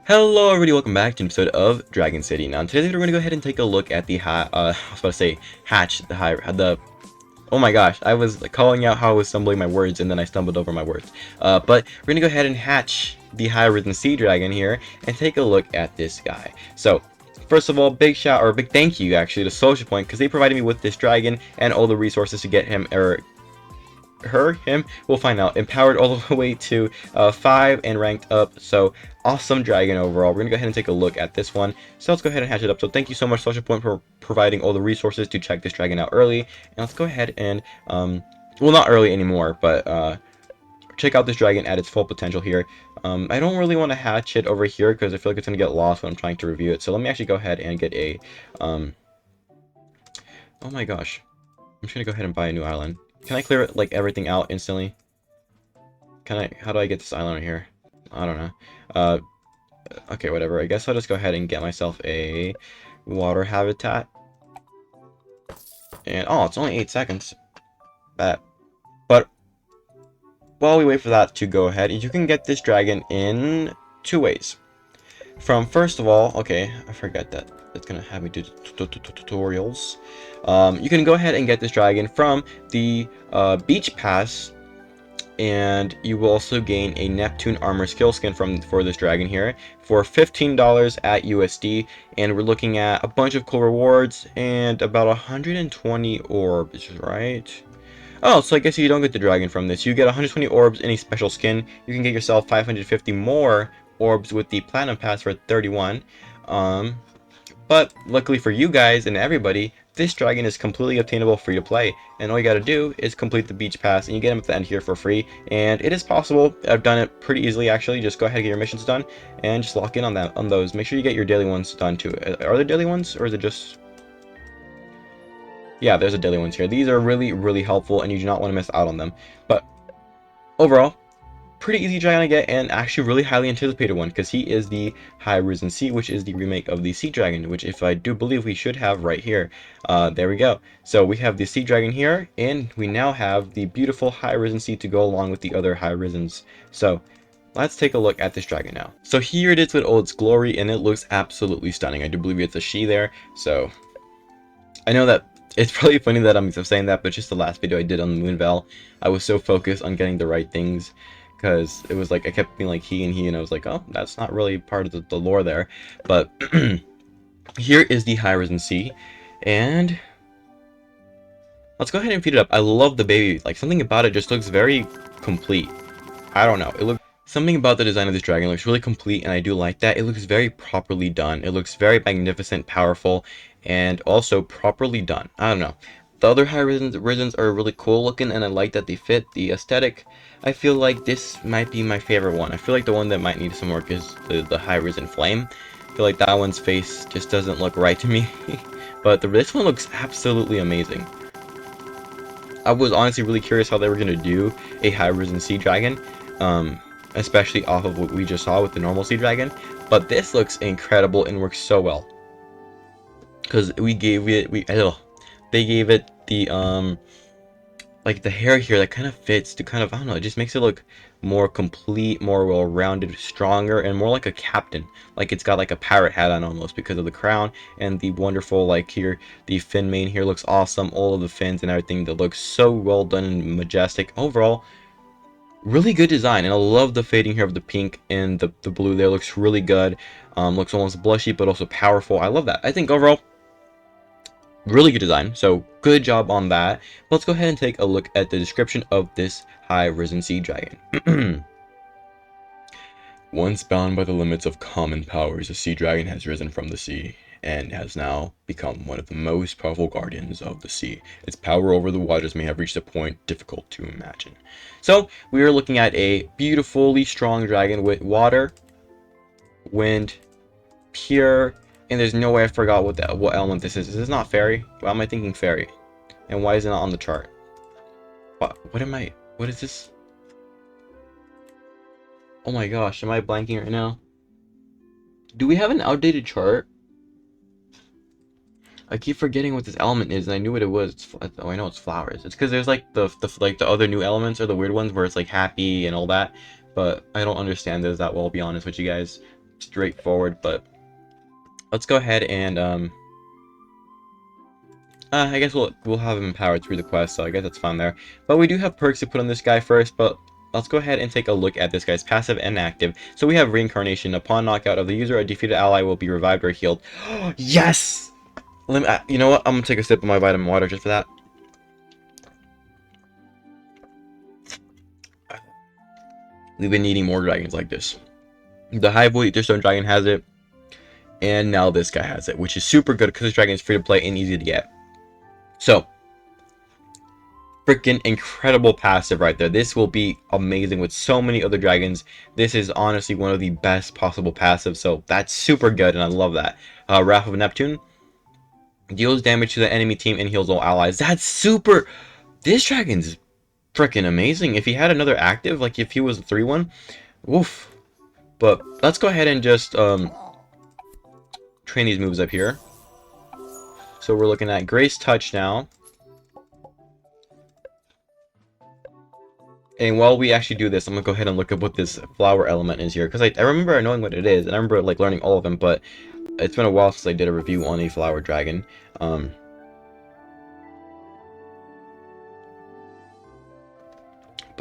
Hello everybody, welcome back to an episode of Dragon City. Now in today's video we're going to go ahead and take a look at the I was about to say hatch, oh my gosh, I was calling out how I was stumbling my words and then I stumbled over my words. But we're going to go ahead and hatch the High Risen Sea Dragon here and take a look at this guy. So, first of all, big thank you actually to Social Point because they provided me with this dragon and all the resources to get him, him, we'll find out, empowered all the way to 5 and ranked up. So awesome dragon overall. We're gonna go ahead and take a look at this one, so let's go ahead and hatch it up. So thank you so much, Social Point, for providing all the resources to check this dragon out early. And let's go ahead and well, not early anymore, but check out this dragon at its full potential here. I don't really want to hatch it over here because I feel like it's gonna get lost when I'm trying to review it. So let me actually go ahead and get a oh my gosh, I'm just gonna go ahead and buy a new island. Can I clear it, like, everything out instantly? How do I get this island right here? I don't know. Okay, whatever. I guess I'll just go ahead and get myself a water habitat. And, oh, it's only 8 seconds. But while we wait for that to go ahead, you can get this dragon in 2 ways. First of all, okay, I forgot that. It's gonna have me do tutorials. You can go ahead and get this dragon from the beach pass, and you will also gain a Neptune armor skill skin for this dragon here for $15 at USD, and we're looking at a bunch of cool rewards and about 120 orbs, right? Oh, so I guess you don't get the dragon from this. You get 120 orbs in a special skin. You can get yourself 550 more orbs with the platinum pass for 31. But luckily for you guys and everybody, this dragon is completely obtainable free to play, and all you gotta do is complete the beach pass and you get him at the end here for free. And it is possible. I've done it pretty easily actually. Just go ahead and get your missions done and just lock in on those. Make sure you get your daily ones done too. Are there daily ones, or is it just... Yeah, there's a daily ones here. These are really helpful and you do not want to miss out on them. But overall, pretty easy dragon to get, and actually really highly anticipated one, because he is the High Risen Sea, which is the remake of the Sea Dragon, which if I do believe we should have right here. There we go. So we have the Sea Dragon here, and we now have the beautiful High Risen Sea to go along with the other High Risens. So let's take a look at this dragon now. So here it is with all its glory, and it looks absolutely stunning. I do believe it's a she there, so I know that it's probably funny that I'm saying that, but just the last video I did on the Moonveil, I was so focused on getting the right things, because it was like I kept being like he, and I was like, oh, that's not really part of the lore there. But here is the High Risen Sea, and let's go ahead and feed it up. I love the baby. Like, something about it just looks very complete. I don't know. Something about the design of this dragon looks really complete, and I do like that. It looks very properly done. It looks very magnificent, powerful, and also properly done. I don't know. The other High Risens are really cool looking, and I like that they fit the aesthetic. I feel like this might be my favorite one. I feel like the one that might need some work is the High Risen Flame. I feel like that one's face just doesn't look right to me. But this one looks absolutely amazing. I was honestly really curious how they were going to do a High Risen Sea Dragon. Especially off of what we just saw with the normal Sea Dragon. But this looks incredible and works so well. Because they gave it the like the hair here that kind of fits to kind of, I don't know, it just makes it look more complete, more well-rounded, stronger, and more like a captain. Like it's got like a pirate hat on almost because of the crown, and the wonderful, like here, the fin mane here looks awesome. All of the fins and everything that looks so well done and majestic. Overall, really good design, and I love the fading here of the pink and the blue there. Looks really good. Looks almost blushy, but also powerful. I love that. I think overall, really good design, so good job on that. Let's go ahead and take a look at the description of this High Risen Sea Dragon. Once bound by the limits of common powers, the Sea Dragon has risen from the sea and has now become one of the most powerful guardians of the sea. Its power over the waters may have reached a point difficult to imagine. So we are looking at a beautifully strong dragon with water, wind, pure, and there's no way I forgot what element this is. Is this not fairy? Why am I thinking fairy? And why is it not on the chart? What is this? Oh my gosh, am I blanking right now? Do we have an outdated chart? I keep forgetting what this element is, and I knew what it was. Oh, I know it's flowers. It's because there's like the other new elements, or the weird ones where it's like happy and all that, but I don't understand those that well, I'll be honest with you guys. straightforward, but let's go ahead and I guess we'll have him empowered through the quest, so I guess that's fine there. But we do have perks to put on this guy first, but let's go ahead and take a look at this guy's passive and active. So we have Reincarnation. Upon knockout of the user, a defeated ally will be revived or healed. Yes! Let me, you know what? I'm gonna take a sip of my vitamin water just for that. We've been needing more dragons like this. The Highwood Etherstone dragon has it, and now this guy has it, which is super good because this dragon is free to play and easy to get. So, freaking incredible passive right there. This will be amazing with so many other dragons. This is honestly one of the best possible passives, so that's super good, and I love that. Wrath of Neptune deals damage to the enemy team and heals all allies. That's super. This dragon's freaking amazing. If he had another active, like if he was a 3-1, woof. But let's go ahead and just train these moves up here. So we're looking at Grace Touch now. And while we actually do this, I'm gonna go ahead and look up what this flower element is here, because I remember knowing what it is, and I remember like learning all of them, but it's been a while since I did a review on a flower dragon. But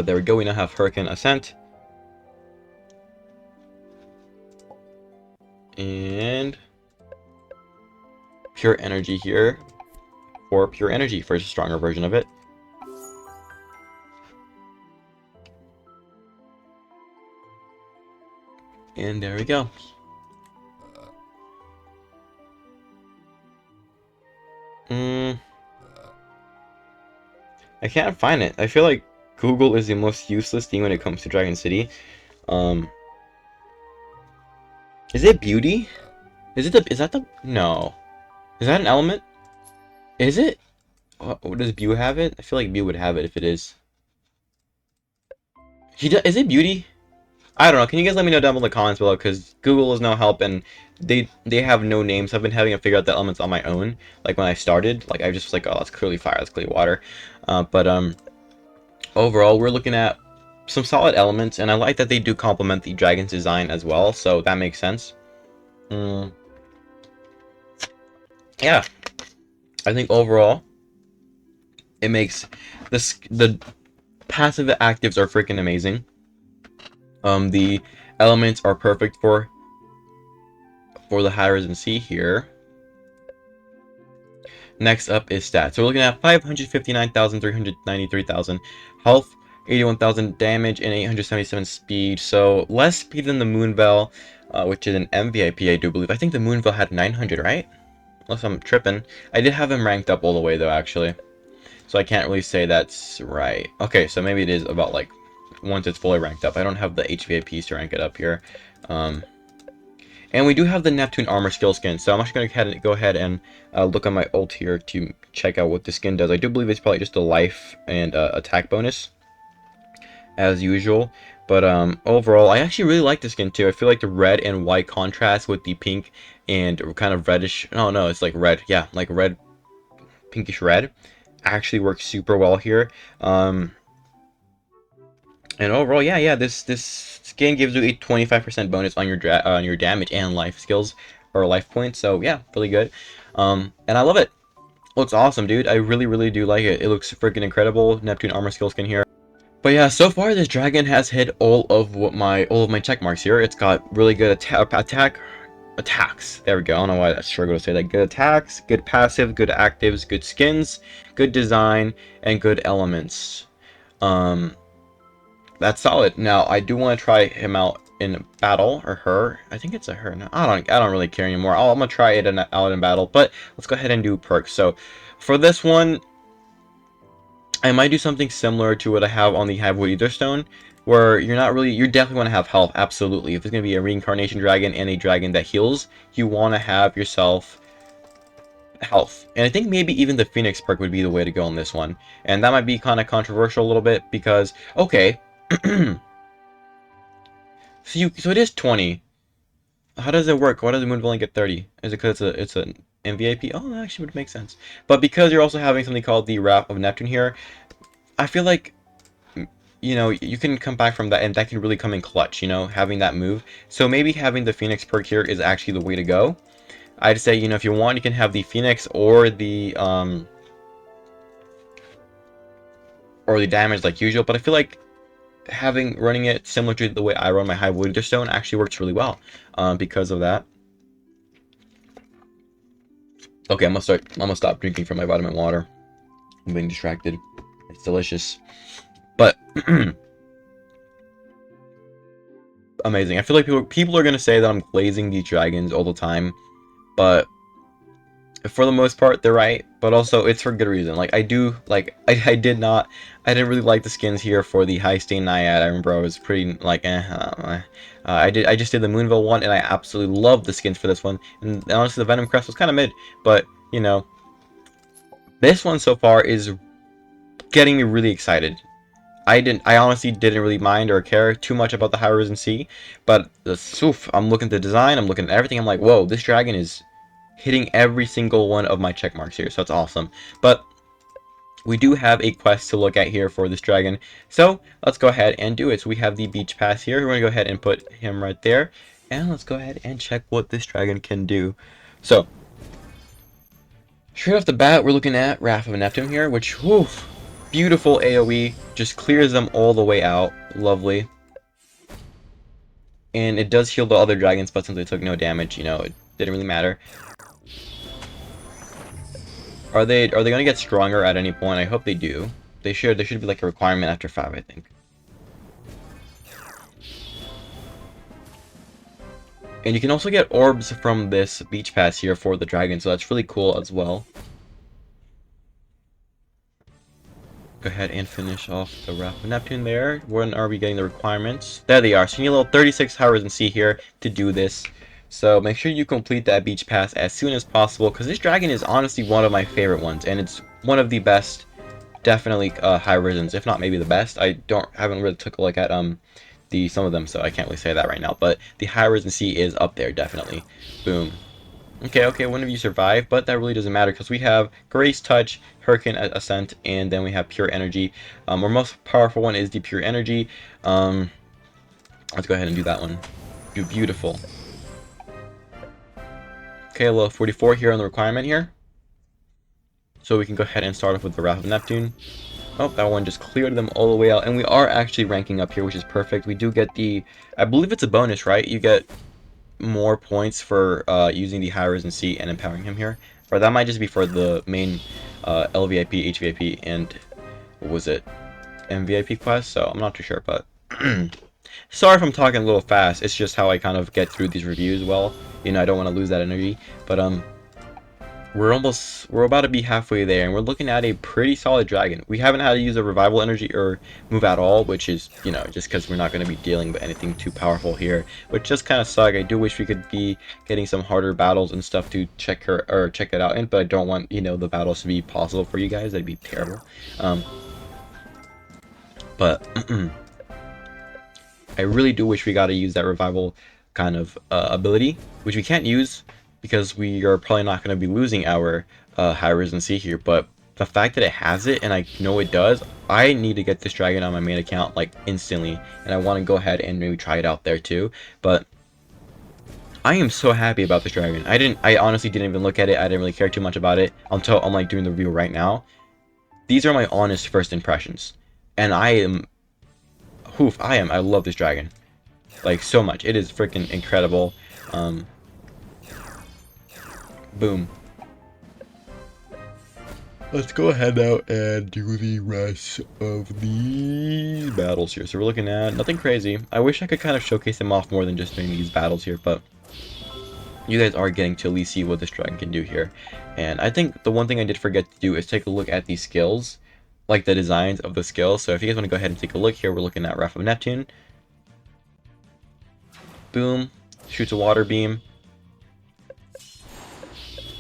there we go. We now have Hurricane Ascent. And Pure Energy here for Pure Energy for a stronger version of it. And there we go. I can't find it. I feel like Google is the most useless thing when it comes to Dragon City. Is it beauty? Is that the no? Is that an element? Is it? Does Bew have it? I feel like Bew would have it if it is. Is it beauty? I don't know. Can you guys let me know down below in the comments below? Because Google is no help, and they have no names. I've been having to figure out the elements on my own. Like when I started, like I just was like, oh, that's clearly fire, that's clearly water. But overall, we're looking at some solid elements, and I like that they do complement the dragon's design as well. So that makes sense. Yeah, I think overall, it makes the passive actives are freaking amazing. The elements are perfect for the high risen C here. Next up is stats. So we're looking at 559,000, 393,000 health, 81,000 damage, and 877 speed. So less speed than the Moonveil, which is an MVP, I do believe. I think the Moonveil had 900, right? Unless I'm tripping. I did have him ranked up all the way though, actually. So I can't really say that's right. Okay, so maybe it is about like once it's fully ranked up. I don't have the HVAPs to rank it up here. And we do have the Neptune armor skill skin, so I'm actually going to go ahead and look on my ult here to check out what the skin does. I do believe it's probably just a life and attack bonus, as usual. But overall, I actually really like the skin too. I feel like the red and white contrast with the pink and kind of reddish. No, it's like red. Yeah, like red, pinkish red. Actually works super well here. And overall, yeah, this skin gives you a 25% bonus on your damage and life skills or life points. So yeah, really good. And I love it. Looks awesome, dude. I really do like it. It looks freaking incredible. Neptune armor skill skin here. But yeah, so far this dragon has hit all of my check marks here. It's got really good attacks. There we go. I don't know why I struggle to say that. Good attacks, good passive, good actives, good skins, good design, and good elements. That's solid. Now I do want to try him out in battle, or her. I think it's a her. No, I don't really care anymore. I'm gonna try it out in battle, but let's go ahead and do perks. So for this one, I might do something similar to what I have on the Highwood Etherstone, where you definitely want to have health. Absolutely. If it's gonna be a reincarnation dragon and a dragon that heals, you want to have yourself health. And I think maybe even the Phoenix perk would be the way to go on this one. And that might be kind of controversial a little bit because, okay. So it is 20. How does it work? Why does the Moonveil only get 30? Is it because it's an MVP? Oh, that actually would make sense. But because you're also having something called the Wrath of Neptune here, I feel like you know, you can come back from that, and that can really come in clutch, you know, having that move. So maybe having the Phoenix perk here is actually the way to go. I'd say, you know, if you want, you can have the Phoenix or the damage like usual, but I feel like running it similar to the way I run my High Witherstone actually works really well because of that. Okay, I'm gonna stop drinking from my vitamin water. I'm being distracted. It's delicious. But amazing. I feel like people are gonna say that I'm glazing these dragons all the time, but for the most part they're right. But also it's for good reason. Like I didn't really like the skins here for the High Stain Naiad. I remember I was pretty like I just did the Moonville one, and I absolutely loved the skins for this one. And honestly, the Venom Crest was kind of mid, but you know, this one so far is getting me really excited. I honestly didn't really mind or care too much about the High Risen Sea, but I'm looking at the design, I'm looking at everything, I'm like, whoa, this dragon is hitting every single one of my check marks here, so it's awesome. But we do have a quest to look at here for this dragon, so let's go ahead and do it. So we have the beach pass here. We're going to go ahead and put him right there, and let's go ahead and check what this dragon can do. So straight off the bat, we're looking at Wrath of Neptune here, which, whew, beautiful AoE, just clears them all the way out. Lovely. And it does heal the other dragons, but since they took no damage, you know, it didn't really matter. Are they gonna get stronger at any point? I hope they do. They should. There should be like a requirement after 5, I think. And you can also get orbs from this beach pass here for the dragon, so that's really cool as well. Go ahead and finish off the Wrath of Neptune there. When are we getting the requirements? There they are. So you need a little 36 High Risen Sea here to do this. So make sure you complete that beach pass as soon as possible, because this dragon is honestly one of my favorite ones, and it's one of the best, definitely High Risens, if not maybe the best. I haven't really took a look at some of them, so I can't really say that right now. But the High Risen Sea is up there definitely. Boom. Okay, one of you survived, but that really doesn't matter because we have Grace Touch, Hurricane Ascent, and then we have Pure Energy. Our most powerful one is the Pure Energy. Let's go ahead and do that one. Beautiful. Okay, level 44 here on the requirement here. So we can go ahead and start off with the Wrath of Neptune. Oh, that one just cleared them all the way out, and we are actually ranking up here, which is perfect. We do get the, I believe it's a bonus, right? You get more points for using the High Risen Sea and empowering him here, or that might just be for the main LVIP, HVIP, and what was it, MVIP quest. So I'm not too sure, but sorry if I'm talking a little fast. It's just how I kind of get through these reviews. Well, you know, I don't want to lose that energy, but we're about to be halfway there, and we're looking at a pretty solid dragon. We haven't had to use a revival energy or move at all, which is, you know, just because we're not going to be dealing with anything too powerful here, which just kind of suck. I do wish we could be getting some harder battles and stuff to check it out in, but I don't want, you know, the battles to be possible for you guys. That'd be terrible. But I really do wish we got to use that revival kind of ability, which we can't use because we are probably not going to be losing our High Risen Sea here. But the fact that it has it, and I know it does, I need to get this dragon on my main account like instantly, and I want to go ahead and maybe try it out there too. But I am so happy about this dragon. I honestly didn't even look at it. I didn't really care too much about it until I'm like doing the review right now. These are my honest first impressions, and I love this dragon like so much. It is freaking incredible. Boom. Let's go ahead now and do the rest of these battles here. So we're looking at nothing crazy. I wish I could kind of showcase them off more than just doing these battles here, but you guys are getting to at least see what this dragon can do here. And I think the one thing I did forget to do is take a look at the skills, like the designs of the skills. So if you guys want to go ahead and take a look here, we're looking at Wrath of Neptune. Boom. Shoots a water beam.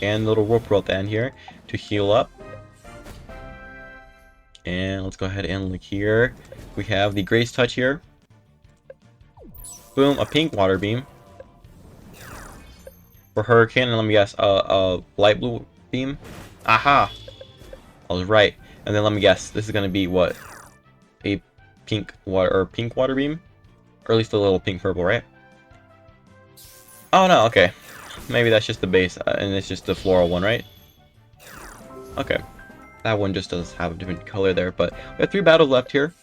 And a little whirlpool at the end here to heal up. And let's go ahead and look here. We have the Grace Touch here. Boom, a pink water beam. For Hurricane, and let me guess, a light blue beam. Aha! I was right. And then let me guess, this is going to be what? A pink water beam, or at least a little pink purple, right? Oh no, okay. Maybe that's just the base, and it's just the floral one, right? Okay. That one just does have a different color there, but we have 3 battles left here.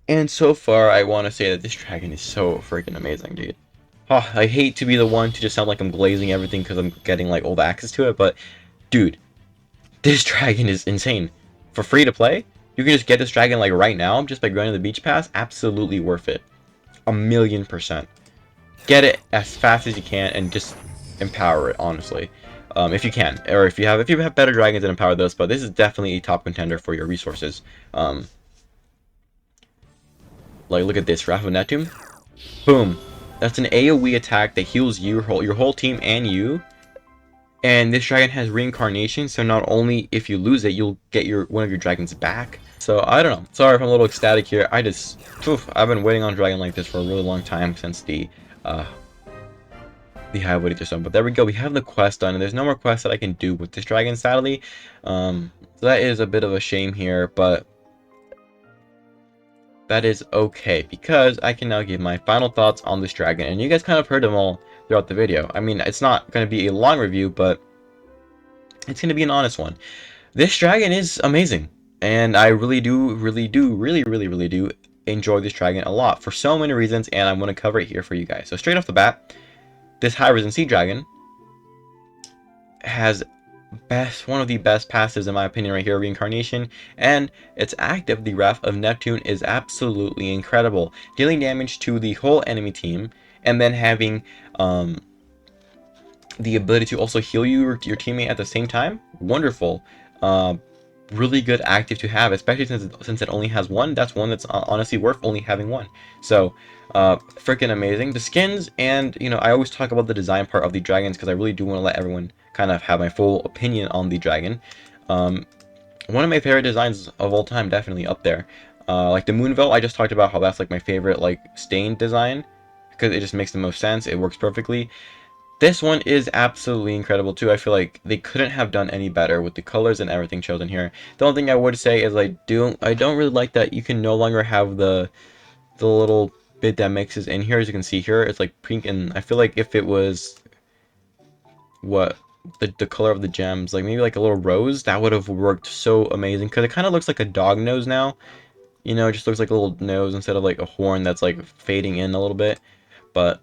And so far, I want to say that this dragon is so freaking amazing, dude. Oh, I hate to be the one to just sound like I'm glazing everything because I'm getting like all the access to it, but dude, this dragon is insane. For free to play, you can just get this dragon like right now just by grinding the beach pass. Absolutely worth it. 1,000,000%. Get it as fast as you can and just empower it, honestly. If you can, or if you have better dragons, then empower those. But this is definitely a top contender for your resources. Like, look at this, Wrath of Neptune. Boom. That's an AoE attack that heals you, your whole team, and you. And this dragon has reincarnation, so not only if you lose it, you'll get one of your dragons back. So I don't know. Sorry if I'm a little ecstatic here. I've been waiting on a dragon like this for a really long time since the High Wood Stone. But there we go. We have the quest done, and there's no more quests that I can do with this dragon, sadly. So that is a bit of a shame here, but that is okay, because I can now give my final thoughts on this dragon, and you guys kind of heard them all throughout the video. I mean, it's not going to be a long review, but it's going to be an honest one. This dragon is amazing, and I really do enjoy this dragon a lot for so many reasons, and I'm going to cover it here for you guys. So straight off the bat, this High Risen Sea Dragon has one of the best passives in my opinion right here, Reincarnation, and its active, the Wrath of Neptune, is absolutely incredible, dealing damage to the whole enemy team, and then having the ability to also heal your teammate at the same time. Wonderful. Really good active to have, especially since it only has one. That's one that's honestly worth only having one. So freaking amazing. The skins, and you know, I always talk about the design part of the dragons because I really do want to let everyone kind of have my full opinion on the dragon. One of my favorite designs of all time, definitely up there. Like the Moonveil, I just talked about how that's like my favorite like stain design because it just makes the most sense. It works perfectly. This one is absolutely incredible too. I feel like they couldn't have done any better with the colors and everything chosen here. The only thing I would say is I don't really like that you can no longer have the little bit that mixes in here. As you can see here, it's like pink, and I feel like if it was the color of the gems, like maybe like a little rose, that would have worked so amazing, because it kind of looks like a dog nose now. You know, it just looks like a little nose instead of like a horn that's like fading in a little bit. But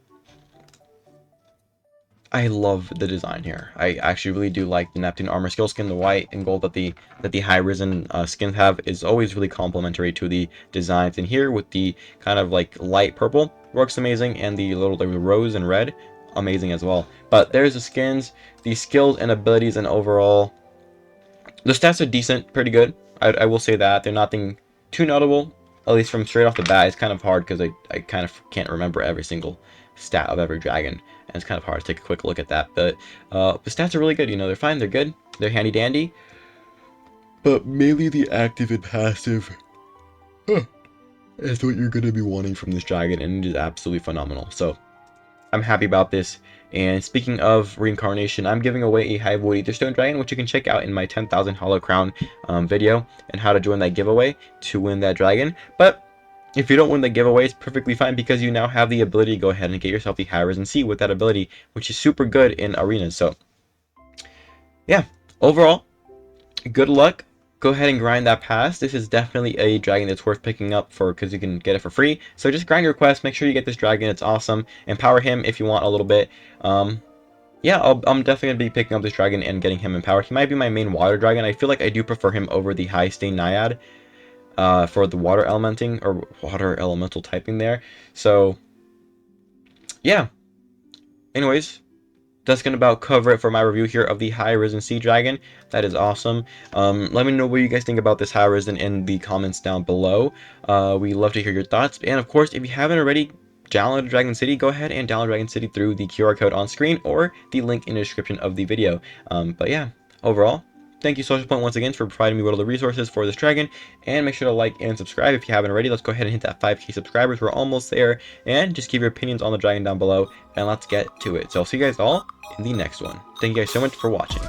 I love the design here. I actually really do like the Neptune armor skill skin. The white and gold that the High Risen skins have is always really complementary to the designs. And here with the kind of like light purple, works amazing, and the little like rose and red, amazing as well. But there's the skins, the skills and abilities, and overall the stats are decent, pretty good. I will say that they're nothing too notable, at least from straight off the bat. It's kind of hard because I kind of can't remember every single stat of every dragon, and it's kind of hard to take a quick look at that. But the stats are really good. You know, they're fine, they're good, they're handy dandy. But mainly the active and passive is what you're going to be wanting from this dragon, and it is absolutely phenomenal. So I'm happy about this. And speaking of reincarnation, I'm giving away a Hive Wood Aetherstone Dragon, which you can check out in my 10,000 Hollow Crown video, and how to join that giveaway to win that dragon. But if you don't win the giveaway, it's perfectly fine, because you now have the ability to go ahead and get yourself the High Risen Sea with that ability, which is super good in arenas. So yeah, overall, good luck. Go ahead and grind that pass. This is definitely a dragon that's worth picking up because you can get it for free. So just grind your quest. Make sure you get this dragon. It's awesome. Empower him if you want a little bit. Yeah, I'm definitely going to be picking up this dragon and getting him empowered. He might be my main water dragon. I feel like I do prefer him over the High Stain Naiad for the water elementing or water elemental typing there. So yeah. Anyways, that's going to about cover it for my review here of the High Risen Sea Dragon. That is awesome. Let me know what you guys think about this High Risen in the comments down below. We love to hear your thoughts. And of course, if you haven't already downloaded Dragon City, go ahead and download Dragon City through the QR code on screen or the link in the description of the video. But yeah, overall, thank you Social Point once again for providing me with all the resources for this dragon, and make sure to like and subscribe if you haven't already. Let's go ahead and hit that 5K subscribers. We're almost there, and just give your opinions on the dragon down below, and let's get to it. So I'll see you guys all in the next one. Thank you guys so much for watching.